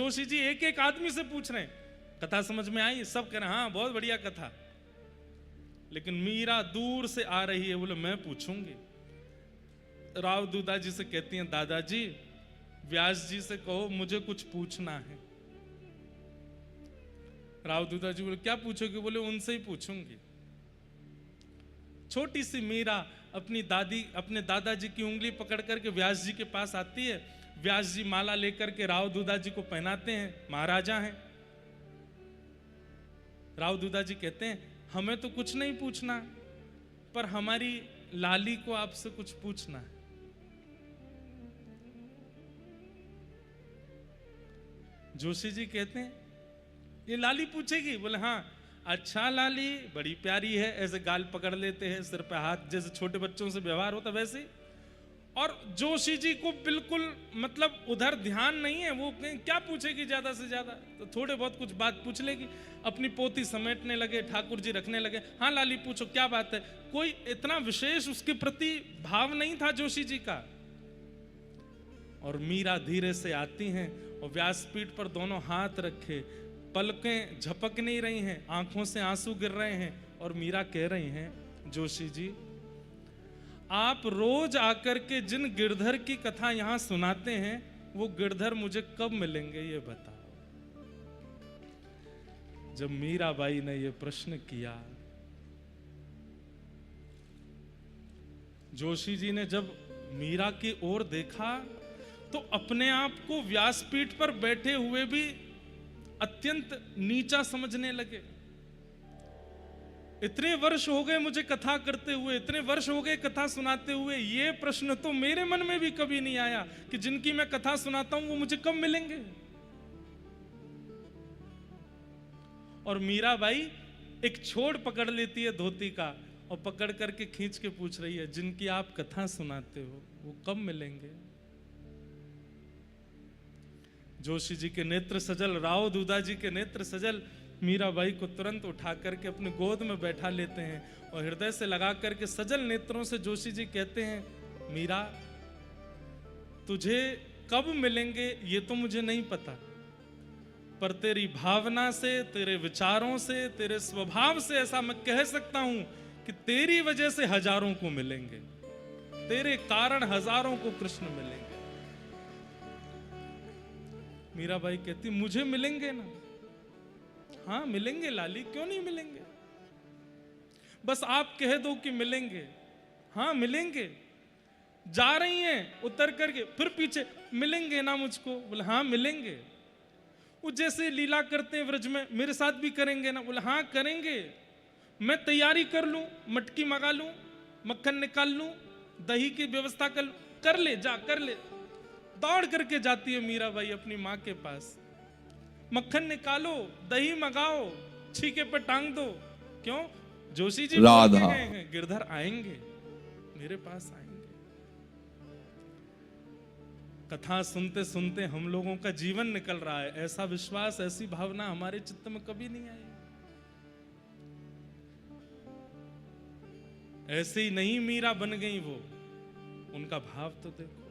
जोशी जी एक एक आदमी से पूछ रहे हैं, कथा समझ में आई? सब कह रहे हैं हाँ बहुत बढ़िया कथा। लेकिन मीरा दूर से आ रही है, बोले मैं पूछूंगी। राव दूधा जी से कहती हैं, दादाजी व्यास जी से कहो मुझे कुछ पूछना है। राव दूधा जी बोले क्या पूछोगे? बोले उनसे ही पूछूंगी। छोटी सी मीरा अपने दादाजी की उंगली पकड़ करके व्यास जी के पास आती है। व्यास जी माला लेकर के राव दूधा जी को पहनाते हैं, महाराजा हैं। राव दूधा जी कहते हैं हमें तो कुछ नहीं पूछना, पर हमारी लाली को आपसे कुछ पूछना है। जोशी जी कहते हैं ये लाली पूछेगी? बोले हाँ। अच्छा लाली बड़ी प्यारी है, ऐसे गाल पकड़ लेते हैं, सिर पे हाथ, जैसे छोटे बच्चों से व्यवहार होता वैसे। और जोशी जी को बिल्कुल मतलब उधर ध्यान नहीं है, वो क्या पूछेगी ज्यादा से ज्यादा, तो थोड़े बहुत कुछ बात पूछ लेगी। अपनी पोती समेटने लगे, ठाकुर जी रखने लगे। हाँ लाली पूछो क्या बात है। कोई इतना विशेष उसके प्रति भाव नहीं था जोशी जी का। और मीरा धीरे से आती हैं और व्यासपीठ पर दोनों हाथ रखे, पलकें झपक नहीं रही हैं, आंखों से आंसू गिर रहे हैं। और मीरा कह रही हैं, जोशी जी आप रोज आकर के जिन गिरधर की कथा यहां सुनाते हैं, वो गिरधर मुझे कब मिलेंगे ये बताओ। जब मीराबाई ने ये प्रश्न किया, जोशी जी ने जब मीरा की ओर देखा तो अपने आप को व्यासपीठ पर बैठे हुए भी अत्यंत नीचा समझने लगे। इतने वर्ष हो गए मुझे कथा करते हुए, इतने वर्ष हो गए कथा सुनाते हुए, ये प्रश्न तो मेरे मन में भी कभी नहीं आया कि जिनकी मैं कथा सुनाता हूं वो मुझे कब मिलेंगे। और मीराबाई एक छोड़ पकड़ लेती है धोती का और पकड़ करके खींच के पूछ रही है, जिनकी आप कथा सुनाते हो वो कब मिलेंगे। जोशी जी के नेत्र सजल, राव दूधा जी के नेत्र सजल, मीराबाई को तुरंत उठा करके अपने गोद में बैठा लेते हैं और हृदय से लगा करके सजल नेत्रों से जोशी जी कहते हैं, मीरा तुझे कब मिलेंगे ये तो मुझे नहीं पता, पर तेरी भावना से, तेरे विचारों से, तेरे स्वभाव से ऐसा मैं कह सकता हूं कि तेरी वजह से हजारों को मिलेंगे, तेरे कारण हजारों को कृष्ण मिलेंगे। मीराबाई कहती मुझे मिलेंगे ना? हाँ मिलेंगे लाली, क्यों नहीं मिलेंगे, बस आप कह दो कि मिलेंगे। हाँ मिलेंगे। जा रही हैं उतर करके फिर पीछे, मिलेंगे ना मुझको? बोले हाँ मिलेंगे। वो जैसे लीला करते हैं व्रज में, मेरे साथ भी करेंगे ना? बोले हाँ करेंगे। मैं तैयारी कर लूं, मटकी मंगा लूं, मक्खन निकाल लूं, दही की व्यवस्था कर ले, जा कर ले। दौड़ करके जाती है मीराबाई अपनी माँ के पास, मक्खन निकालो, दही मंगाओ, छीके पर टांग दो। क्यों? जोशी जी बोल के गए हैं गिरधर आएंगे, मेरे पास आएंगे। कथा सुनते सुनते हम लोगों का जीवन निकल रहा है, ऐसा विश्वास, ऐसी भावना हमारे चित्त में कभी नहीं आई। ऐसे ही नहीं मीरा बन गई वो, उनका भाव तो देखो।